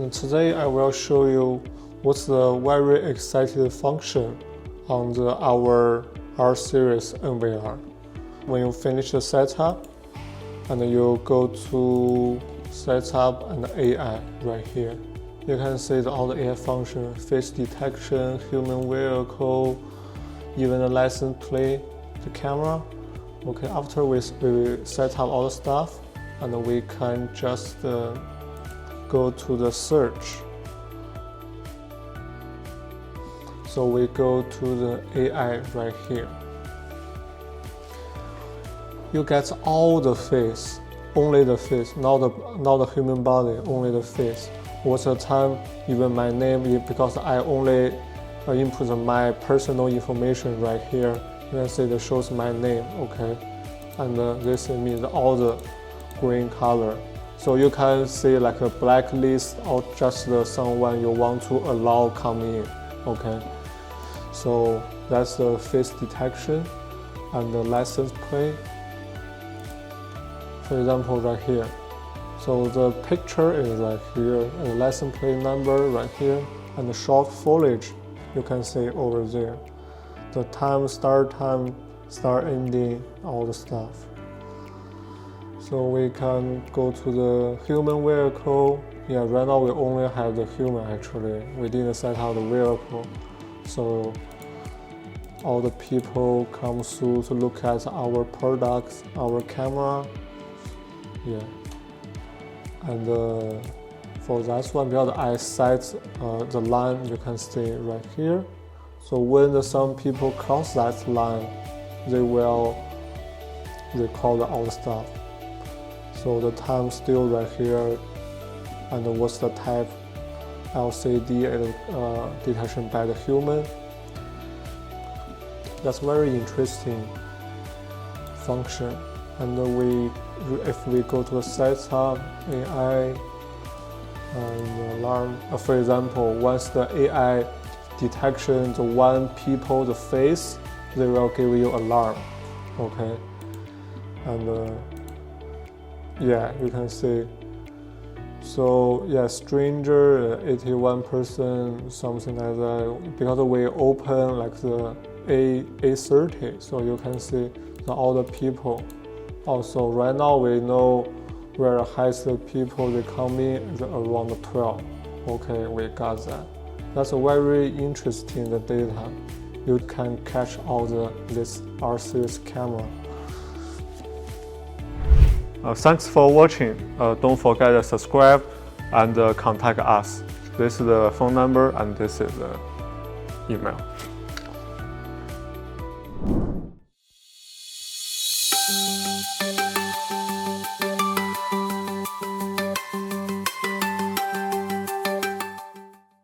And today I will show you what's the very exciting function on our R series NVR. When you finish the setup, and you go to setup and AI right here, you can see all the AI function, face detection, human vehicle, even the license plate, the camera. Okay, after we set up all the stuff, and we can just go to the search. So we go to the AI right here. You get all the face, only the face, not the human body, only the face. What's the time, even my name, because I only input my personal information right here. You can see it shows my name, okay? And this means all the green color. So you can see like a blacklist or just someone you want to allow come in, okay? So that's the face detection and the license plate. For example, right here. So the picture is right here, and the license plate number right here, and the short foliage you can see over there. The time, start ending, all the stuff. So we can go to the human vehicle. Yeah, right now we only have the human actually. We didn't set out the vehicle. So all the people come through to look at our products, our camera. Yeah. And for that one, because I set the line, you can see right here. So when some people cross that line, they will record all the stuff. So the time still right here, and what's the type, LCD detection by the human. That's very interesting function. And if we go to the setup, AI, and alarm, for example, once the AI detection the one people, the face, they will give you alarm, okay? And yeah, you can see. So yeah, stranger, 81%, something like that, because we open like the A30, so you can see all the people. Also, right now we know where highest people they come in is around 12. Okay, we got that. That's a very interesting data. You can catch all this R series camera. Thanks for watching. Don't forget to subscribe and contact us. This is the phone number and this is the email.